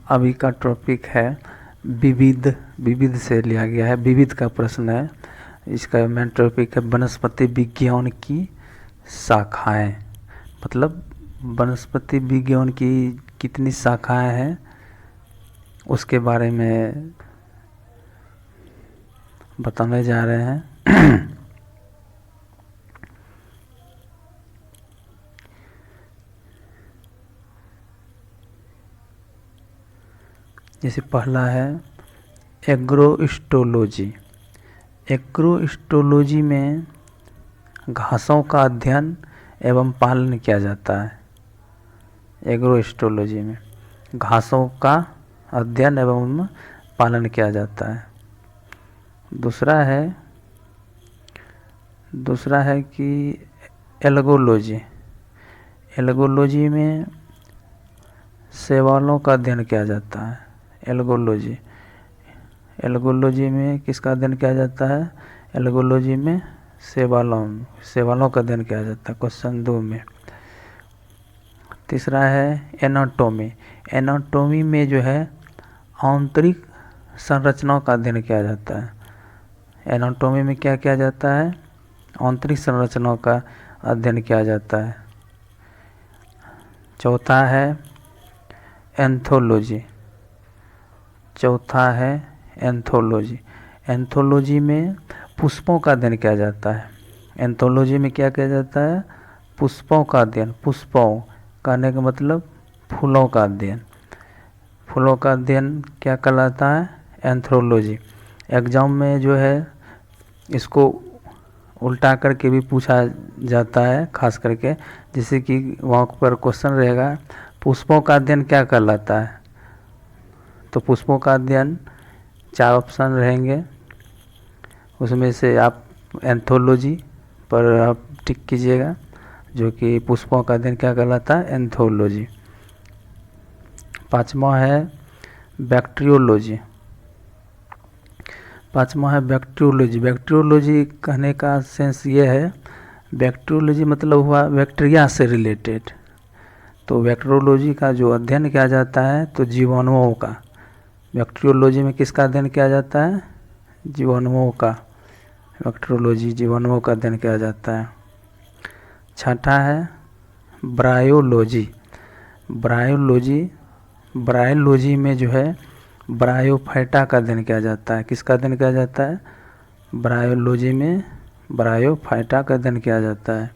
अभी का टॉपिक है विविध। विविध से लिया गया है, विविध का प्रश्न है। इसका मेन टॉपिक है वनस्पति विज्ञान की शाखाएं। मतलब वनस्पति विज्ञान की कितनी शाखाएं हैं उसके बारे में बताने जा रहे हैं। जैसे पहला है एग्रोस्टोलॉजी। एग्रोस्टोलॉजी में घासों का अध्ययन एवं पालन किया जाता है। एग्रोस्टोलॉजी में घासों का अध्ययन एवं पालन किया जाता है। दूसरा है कि एल्गोलॉजी। एल्गोलॉजी में शैवालों का अध्ययन किया जाता है। एल्गोलॉजी में किसका अध्ययन किया जाता है? एल्गोलॉजी में शैवालों का अध्ययन किया जाता है। क्वेश्चन 2 में। तीसरा है एनाटॉमी। एनाटॉमी में जो है आंतरिक संरचनाओं का अध्ययन किया जाता है। एनाटॉमी में क्या किया जाता है? आंतरिक संरचनाओं का अध्ययन किया जाता है। चौथा है एंथोलॉजी। एंथोलॉजी में पुष्पों का अध्ययन किया जाता है। एंथोलॉजी में क्या किया जाता है? पुष्पों का अध्ययन। पुष्पों कहने का मतलब फूलों का अध्ययन। फूलों का अध्ययन क्या कहलाता है? एंथोलॉजी। एग्जाम में जो है इसको उल्टा करके भी पूछा जाता है, खास करके जैसे कि वहाँ पर क्वेश्चन रहेगा पुष्पों का अध्ययन क्या कहलाता है, तो पुष्पों का अध्ययन 4 ऑप्शन रहेंगे, उसमें से आप एंथोलॉजी पर आप टिक कीजिएगा, जो कि पुष्पों का अध्ययन क्या कहलाता है? एंथोलॉजी। 5वां है बैक्टीरियोलॉजी। बैक्टीरियोलॉजी कहने का सेंस ये है, बैक्टीरियोलॉजी मतलब हुआ बैक्टीरिया से रिलेटेड। तो बैक्टीरियोलॉजी का जो अध्ययन किया जाता है तो जीवाणुओं का। बैक्टीरियोलॉजी में किसका अध्ययन किया जाता है? जीवाणुओं का। बैक्टीरियोलॉजी जीवाणुओं का अध्ययन किया जाता है। छठा है ब्रायोलॉजी। ब्रायोलॉजी में जो है ब्रायोफाइटा का अध्ययन किया जाता है। किसका अध्ययन किया जाता है? ब्रायोलॉजी में ब्रायोफाइटा का अध्ययन किया जाता है।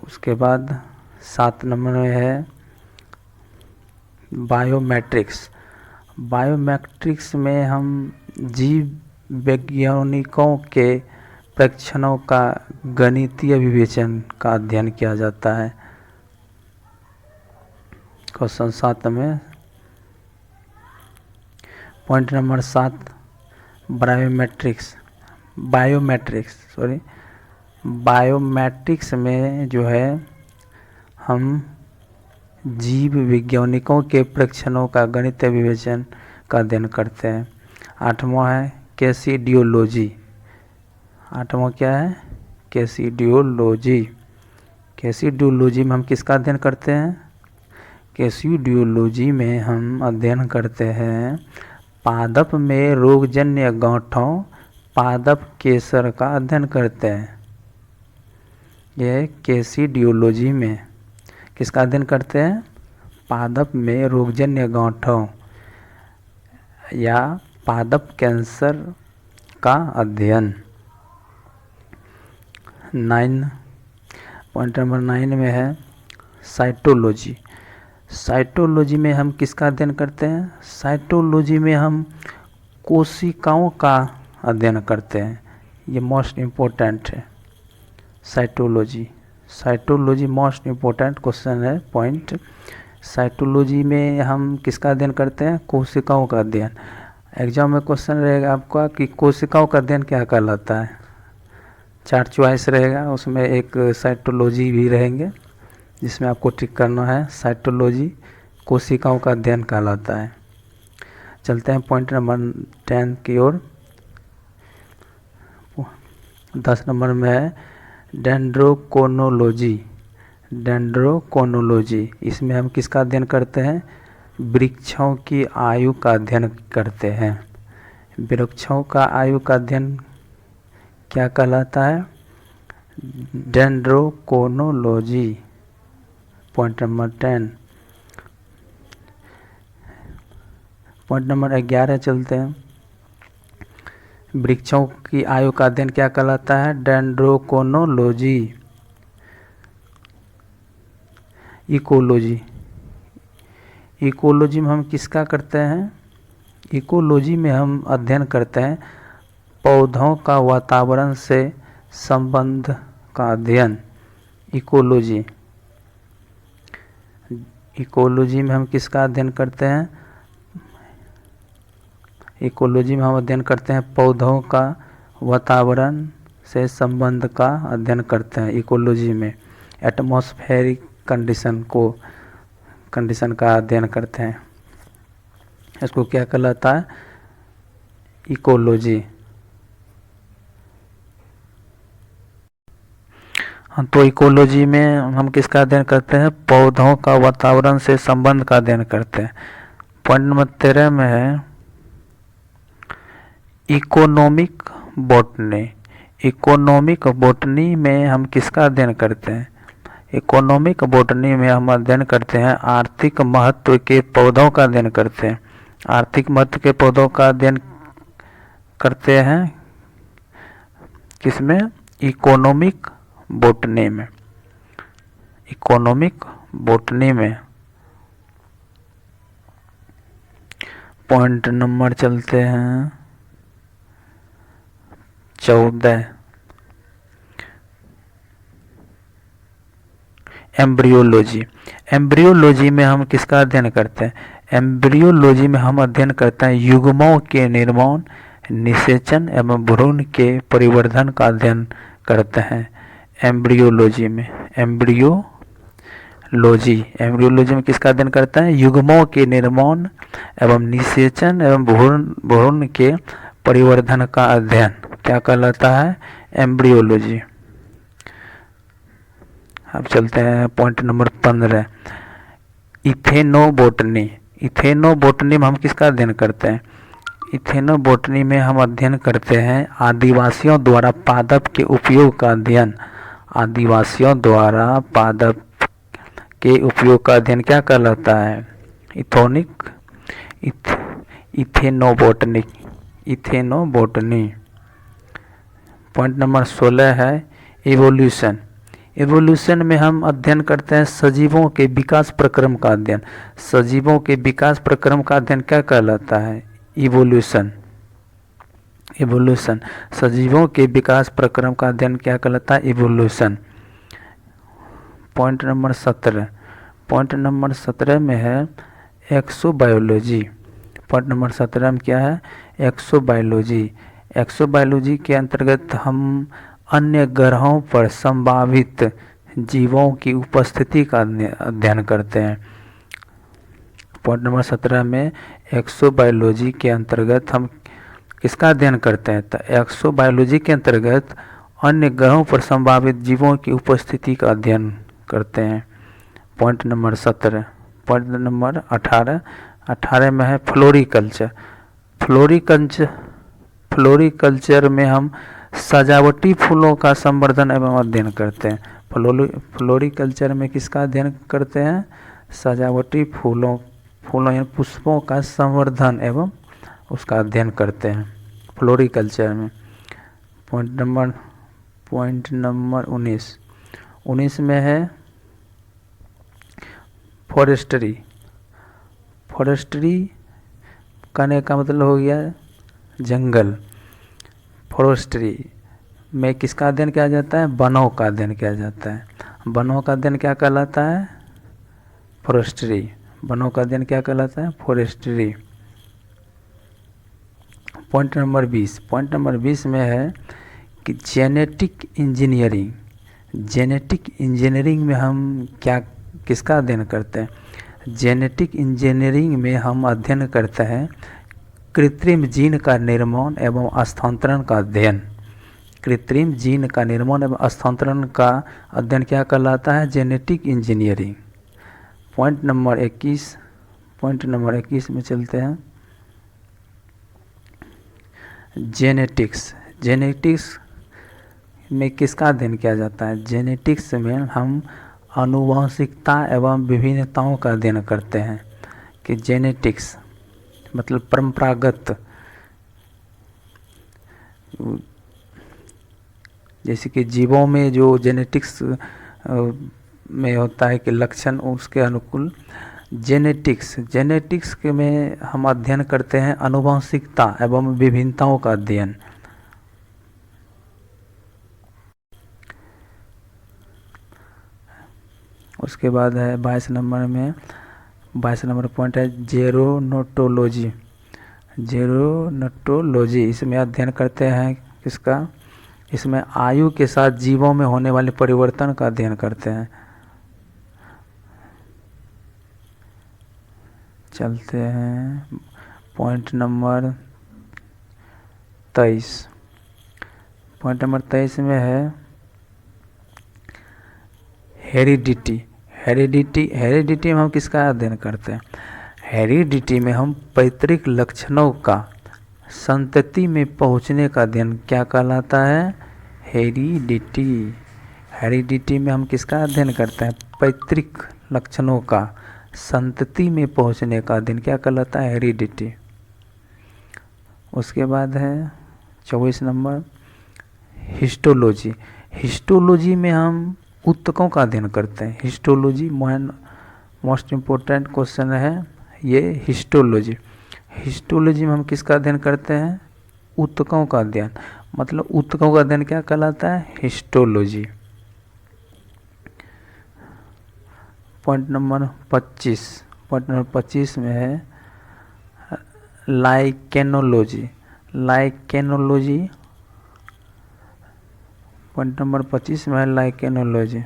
उसके बाद 7 नंबर में है बायोमेट्रिक्स। बायोमेट्रिक्स में हम जीव वैज्ञानिकों के परीक्षणों का गणितीय विवेचन का अध्ययन किया जाता है। क्वेश्चन 7 में पॉइंट नंबर 7 बायोमेट्रिक्स में जो है हम जीव वैज्ञानिकों के परीक्षणों का गणितीय विवेचन का अध्ययन करते हैं। 8वां है कैसिडियोलॉजी। 8वां क्या है? कैसिडियोलॉजी। कैसिडियोलॉजी में हम किसका अध्ययन करते हैं? कैसिडियोलॉजी में हम अध्ययन करते हैं पादप में रोगजन्य गांठों, पादप केसर का अध्ययन करते हैं। यह कैसिडियोलॉजी में किसका अध्ययन करते हैं? पादप में रोगजन्य गांठों या पादप कैंसर का अध्ययन। पॉइंट नंबर 9 में है साइटोलॉजी। साइटोलॉजी में हम किसका अध्ययन करते हैं? साइटोलॉजी में हम कोशिकाओं का अध्ययन करते हैं। ये मोस्ट इम्पोर्टेंट है। साइटोलॉजी मोस्ट इम्पोर्टेंट क्वेश्चन है पॉइंट। साइटोलॉजी में हम किसका अध्ययन करते हैं? कोशिकाओं का अध्ययन। एग्जाम में क्वेश्चन रहेगा आपका कि कोशिकाओं का अध्ययन क्या कहलाता है। 4 चॉइस रहेगा, उसमें एक साइटोलॉजी भी रहेंगे जिसमें आपको टिक करना है। साइटोलॉजी कोशिकाओं का अध्ययन कहलाता है। चलते हैं पॉइंट नंबर 10 की ओर। 10 नंबर में है डेंड्रोकोनोलॉजी। इसमें हम किसका अध्ययन करते हैं? वृक्षों की आयु का अध्ययन करते हैं। वृक्षों का आयु का अध्ययन क्या कहलाता है? Dendrochronology. Point number 10। Point number 11 चलते हैं। वृक्षों की आयु का अध्ययन क्या कहलाता है? डेंड्रोकोनोलॉजी। इकोलॉजी। इकोलॉजी में हम किसका करते हैं? इकोलॉजी में हम अध्ययन करते हैं पौधों का वातावरण से संबंध का अध्ययन। इकोलॉजी। इकोलॉजी में हम किसका अध्ययन करते हैं? इकोलॉजी में हम अध्ययन करते हैं पौधों का वातावरण से संबंध का अध्ययन करते हैं। इकोलॉजी में एटमॉस्फेरिक कंडीशन का अध्ययन करते हैं। इसको क्या कहलाता है? इकोलॉजी। तो इकोलॉजी में हम किसका अध्ययन करते हैं? पौधों का वातावरण से संबंध का अध्ययन करते हैं। पॉइंट नंबर 13 में है इकोनॉमिक बॉटनी। इकोनॉमिक बॉटनी में हम किसका अध्ययन करते हैं? इकोनॉमिक बॉटनी में हम अध्ययन करते हैं आर्थिक महत्व के पौधों का अध्ययन करते हैं। आर्थिक महत्व के पौधों का अध्ययन करते हैं किसमें? इकोनॉमिक बॉटनी में। इकोनॉमिक बॉटनी में। पॉइंट नंबर चलते हैं 14। एम्ब्रियोलॉजी। एम्ब्रियोलॉजी में हम किसका अध्ययन करते हैं? एम्ब्रियोलॉजी में हम अध्ययन करते हैं युग्मों के निर्माण, निषेचन एवं भ्रूण के परिवर्धन का अध्ययन करते हैं। एम्ब्रियोलॉजी में। एम्ब्रियोलॉजी में किसका अध्ययन करता है? युग्मों के निर्माण एवं निषेचन एवं भ्रूण के परिवर्धन का अध्ययन क्या कहलाता है? एम्ब्रियोलॉजी। अब चलते हैं पॉइंट नंबर 15। इथेनोबोटनी। इथेनोबोटनी में हम किसका अध्ययन करते हैं? इथेनोबोटनी में हम अध्ययन करते हैं आदिवासियों द्वारा पादप के उपयोग का अध्ययन। आदिवासियों द्वारा पादप के उपयोग का अध्ययन क्या कहलाता है? इथेनोबोटनी। पॉइंट नंबर 16 है इवोल्यूशन। इवोल्यूशन में हम अध्ययन करते हैं सजीवों के विकास प्रक्रम का अध्ययन। सजीवों के विकास प्रक्रम का अध्ययन क्या कहलाता है? इवोल्यूशन। सजीवों के विकास प्रक्रम का अध्ययन क्या कहलाता है? Evolution. Point number 17। Point number 17 में है एक्सोबायोलॉजी। पॉइंट नंबर 17 में क्या है? एक्सोबायोलॉजी। एक्सोबायोलॉजी के अंतर्गत हम अन्य ग्रहों पर संभावित जीवों की उपस्थिति का अध्ययन करते हैं। पॉइंट नंबर 17 में एक्सोबायोलॉजी के अंतर्गत हम किसका अध्ययन करते हैं? तो एक्सोबायोलॉजी के अंतर्गत अन्य ग्रहों पर संभावित जीवों की उपस्थिति का अध्ययन करते हैं। Point number 17। पॉइंट नंबर 18 में है फ्लोरिकल्चर। फ्लोरिकल्चर में हम सजावटी फूलों का संवर्धन एवं अध्ययन करते हैं। फ्लोरिकल्चर में किसका अध्ययन करते हैं? सजावटी फूलों यानी पुष्पों का संवर्धन एवं उसका अध्ययन करते हैं फ्लोरिकल्चर में। पॉइंट नंबर 19 में है फॉरेस्ट्री। फॉरेस्ट्री कहने का मतलब हो गया जंगल। फॉरेस्ट्री में किसका अध्ययन किया जाता है? वनों का अध्ययन किया जाता है। वनों का अध्ययन क्या कहलाता है? फॉरेस्ट्री। वनों का अध्ययन क्या कहलाता है? Forestry. Point number 20। Point number 20 में है कि जेनेटिक इंजीनियरिंग। जेनेटिक इंजीनियरिंग में हम किसका अध्ययन करते हैं? जेनेटिक इंजीनियरिंग में हम अध्ययन करते हैं कृत्रिम जीन का निर्माण एवं स्थानांतरण का अध्ययन। कृत्रिम जीन का निर्माण एवं स्थानांतरण का अध्ययन क्या कहलाता है? Genetic engineering. Point number 21। Point number 21 में चलते हैं। जेनेटिक्स। जेनेटिक्स में किसका अध्ययन किया जाता है? जेनेटिक्स में हम आनुवंशिकता एवं विभिन्नताओं का अध्ययन करते हैं। कि जेनेटिक्स मतलब परंपरागत, जैसे कि जीवों में जो जेनेटिक्स में होता है कि लक्षण, उसके अनुकूल जेनेटिक्स के में हम अध्ययन करते हैं आनुवंशिकता एवं विभिन्नताओं का अध्ययन। उसके बाद है 22 नंबर में, 22 नंबर पॉइंट है जेरोनोटोलॉजी। जेरोनोटोलॉजी इसमें अध्ययन करते हैं किसका? इसमें आयु के साथ जीवों में होने वाले परिवर्तन का अध्ययन करते हैं। चलते हैं पॉइंट नंबर 23। पॉइंट नंबर 23 में है हेरिडिटी। हेरिडिटी में हम किसका अध्ययन करते हैं? हेरिडिटी में हम पैतृक लक्षणों का संतति में पहुंचने का अध्ययन क्या कहलाता है? हेरिडिटी। हेरिडिटी में हम किसका अध्ययन करते हैं? पैतृक लक्षणों का संतति में पहुंचने का अध्ययन क्या कहलाता है? हेरिडिटी। उसके बाद है 24 नंबर हिस्टोलॉजी। हिस्टोलॉजी में हम ऊतकों का अध्ययन करते हैं। हिस्टोलॉजी मोस्ट इम्पोर्टेंट क्वेश्चन है ये, हिस्टोलॉजी। हिस्टोलॉजी में हम किसका अध्ययन करते हैं? ऊतकों का अध्ययन। मतलब ऊतकों का अध्ययन क्या कहलाता है? Histology. Point number 25। Point number 25 में है लाइकेनोलॉजी। लाइकेनोलॉजी पॉइंट नंबर 25 में है लाइकेनोलॉजी।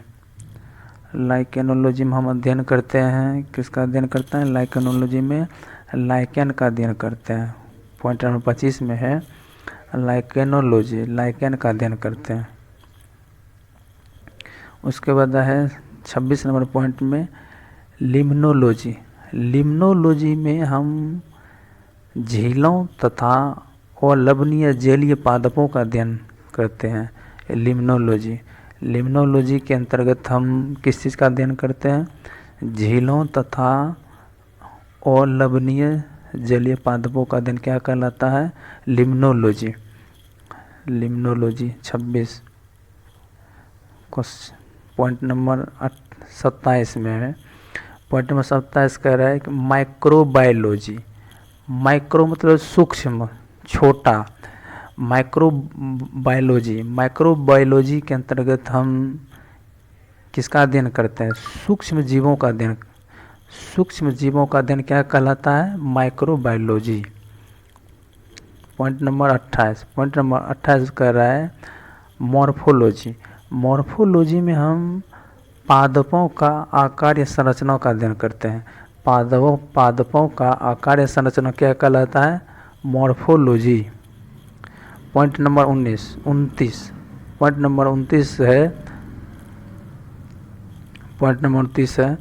लाइकेनोलॉजी में हम अध्ययन करते हैं किसका अध्ययन करते हैं? लाइकेनोलॉजी में लाइकेन का अध्ययन करते हैं। पॉइंट नंबर 25 में है लाइकेनोलॉजी, लाइकेन का अध्ययन करते हैं। उसके बाद है 26 नंबर पॉइंट में लिम्नोलॉजी। लिम्नोलॉजी में हम झीलों तथा अलवणीय जलीय पादपों का अध्ययन करते हैं। लिम्नोलॉजी। लिम्नोलॉजी के अंतर्गत हम किस चीज़ का अध्ययन करते हैं? झीलों तथा अलवणीय जलीय पादपों का अध्ययन क्या कहलाता है? लिम्नोलॉजी। लिम्नोलॉजी 26। पॉइंट नंबर 27 में है। पॉइंट नंबर 27 कह रहा है कि माइक्रोबायोलॉजी। माइक्रो मतलब सूक्ष्म, छोटा। माइक्रोबायोलॉजी। माइक्रोबायोलॉजी के अंतर्गत हम किसका अध्ययन करते हैं? सूक्ष्म जीवों का अध्ययन। सूक्ष्म जीवों का अध्ययन क्या कहलाता है? Microbiology. Point number 28। Point number 28 कह रहा है मॉर्फोलॉजी। मॉर्फोलॉजी में हम पादपों का आकार या संरचना का अध्ययन करते हैं। पादपों का आकार या संरचना क्या कहलाता है? Morphology. Point number 29। Point number 29 है, पॉइंट नंबर 29 है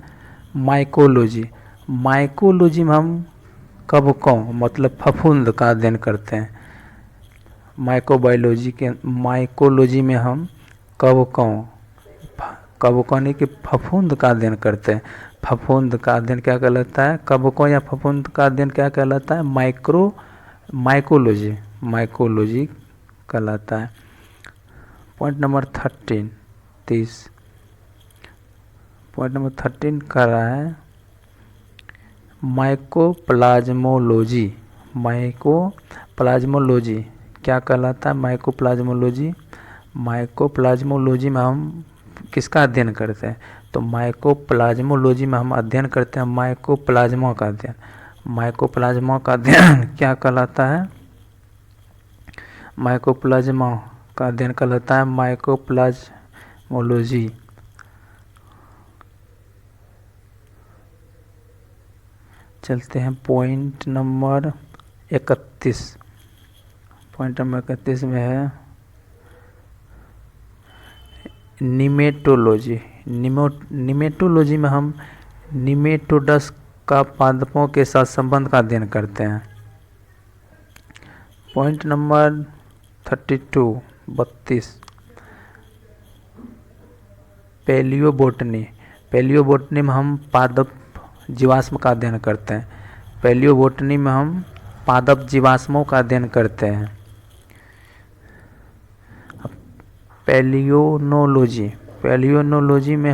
माइकोलॉजी। माइकोलॉजी में हम कवकों मतलब फफूंद का अध्ययन करते हैं। माइकोलॉजी में हम कवकों यानी कि फफूंद का अध्ययन करते हैं। फफूंद का अध्ययन क्या कहलाता है? कवकों या फफूंद का अध्ययन क्या कहलाता है? माइकोलॉजी कहलाता है। Point number 30। पॉइंट नंबर 13 कर रहा है माइकोप्लाज्मोलॉजी। माइकोप्लाज्मोलॉजी क्या कहलाता है? माइकोप्लाज्मोलॉजी में हम किसका अध्ययन करते हैं? तो माइकोप्लाज्मोलॉजी में हम अध्ययन करते हैं माइकोप्लाज्मा का अध्ययन। माइकोप्लाज्मा का अध्ययन क्या कहलाता है? माइकोप्लाज्मा का अध्ययन कहलाता है माइकोप्लाज्मोलॉजी। चलते हैं पॉइंट नंबर 31। पॉइंट नंबर 31 में है निमेटोलॉजी। निमेटोलॉजी में हम निमेटोडस का पादपों के साथ संबंध का अध्ययन करते हैं। Point number 32 पैलियोबोटनी। पैलियोबोटनी में हम पादप जीवाश्म का अध्ययन करते हैं। पैलियोबोटनी में हम पादप जीवाश्मों का अध्ययन करते हैं। पैलियोनोलॉजी। पैलियोनोलॉजी में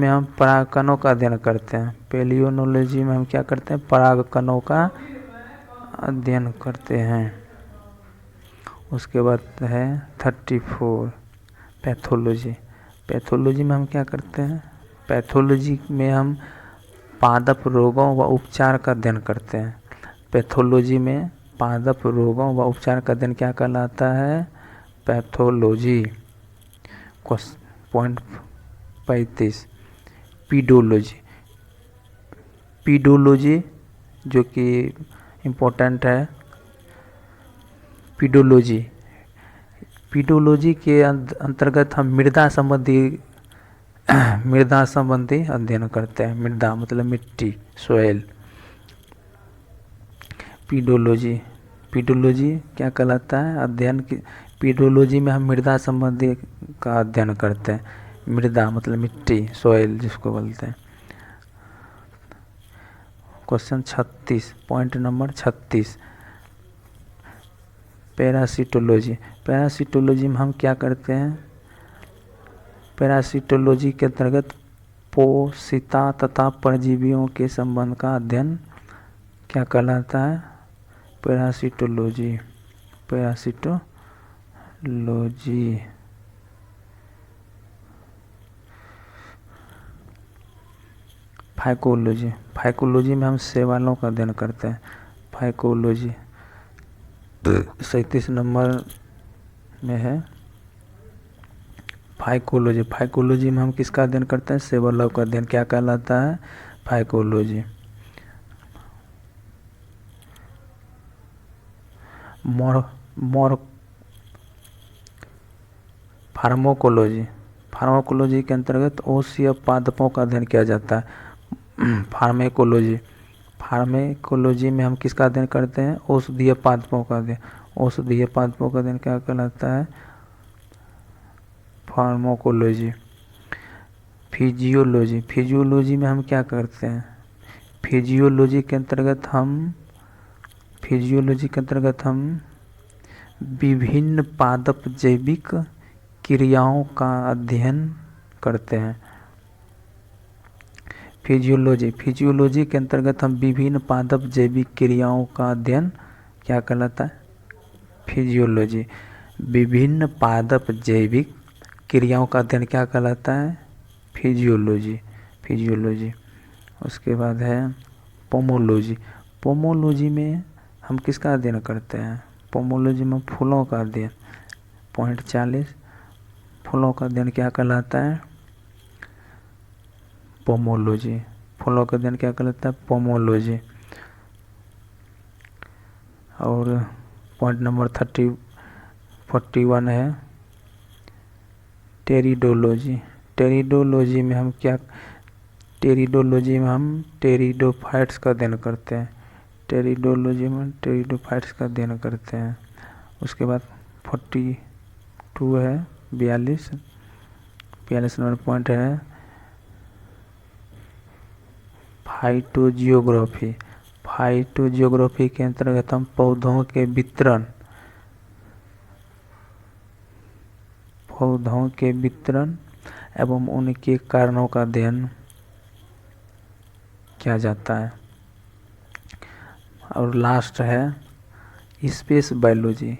हम परागकणों का अध्ययन करते हैं। पैलियोनोलॉजी में हम क्या करते हैं? परागकणों का अध्ययन करते हैं। उसके बाद है 34 पैथोलॉजी। पैथोलॉजी में हम क्या करते हैं? पैथोलॉजी में हम पादप रोगों व उपचार का अध्ययन करते हैं। पैथोलॉजी में पादप रोगों व उपचार का अध्ययन क्या कहलाता है? पैथोलॉजी। Point 35 pedology. पीडोलॉजी जो कि इम्पोर्टेंट है। पीडोलॉजी के अंतर्गत हम मृदा संबंधी अध्ययन करते हैं। मृदा मतलब मिट्टी, सोयल। पीडोलॉजी क्या कहलाता है? अध्ययन की पीडोलॉजी में हम मृदा संबंधी का अध्ययन करते हैं। मृदा मतलब मिट्टी, सोयल जिसको बोलते हैं। Question 36 point number 36 parasitology. Parasitology में हम क्या करते हैं? पैरासिटोलॉजी के अंतर्गत पोषिता तथा परजीवियों के संबंध का अध्ययन क्या कहलाता है? पैरासिटोलॉजी। फाइकोलॉजी। फाइकोलॉजी में हम शैवालों का अध्ययन करते हैं। फाइकोलॉजी 37 नंबर में है फाइकोलॉजी। फाइकोलॉजी में हम किसका अध्ययन करते हैं? शैवालों का अध्ययन क्या कहलाता है? फाइकोलॉजी। फार्माकोलॉजी। फार्माकोलॉजी के अंतर्गत औषधीय पादपों का अध्ययन किया जाता है। फार्माकोलॉजी में हम किसका अध्ययन करते हैं? औषधीय पादपों का अध्ययन। औषधीय पादपों का अध्ययन क्या कहलाता है? फार्माकोलॉजी। फिजियोलॉजी में हम क्या करते हैं? फिजियोलॉजी के अंतर्गत हम विभिन्न पादप जैविक क्रियाओं का अध्ययन करते हैं। फिजियोलॉजी के अंतर्गत हम विभिन्न पादप जैविक क्रियाओं का अध्ययन क्या कहलाता है? फिजियोलॉजी। विभिन्न पादप जैविक क्रियाओं का अध्ययन क्या कहलाता है? फिजियोलॉजी। उसके बाद है पोमोलॉजी। पोमोलॉजी में हम किसका अध्ययन करते हैं? पोमोलॉजी में फूलों का अध्ययन। पॉइंट 40 फूलों का अध्ययन क्या कहलाता है? पोमोलॉजी। फूलों का अध्ययन क्या कहलाता है? पोमोलॉजी। और पॉइंट नंबर 41 है टेरिडोलॉजी। टेरिडोलॉजी में हम टेरिडोफाइट्स का अध्ययन करते हैं। टेरिडोलॉजी में टेरिडोफाइट्स का अध्ययन करते हैं। उसके बाद 42 है 42 नंबर पॉइंट है फाइटोजियोग्राफी। फाइटोजियोग्राफी के अंतर्गत हम पौधों के वितरण एवं उनके कारणों का अध्ययन किया जाता है। और लास्ट है स्पेस बायोलॉजी।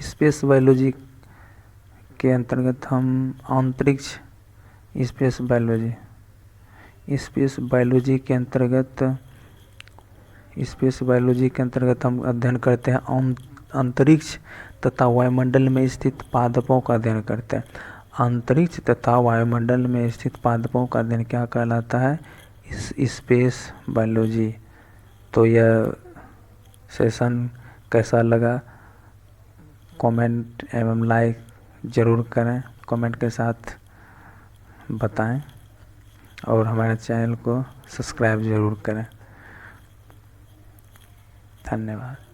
स्पेस बायोलॉजी के अंतर्गत हम अंतरिक्ष स्पेस बायोलॉजी के अंतर्गत हम अध्ययन करते हैं अंतरिक्ष तथा वायुमंडल में स्थित पादपों का अध्ययन करते हैं। अंतरिक्ष तथा वायुमंडल में स्थित पादपों का अध्ययन क्या कहलाता है? Space biology. तो यह सेशन कैसा लगा? कमेंट एवं लाइक ज़रूर करें, कमेंट के साथ बताएं। और हमारे चैनल को सब्सक्राइब ज़रूर करें। धन्यवाद।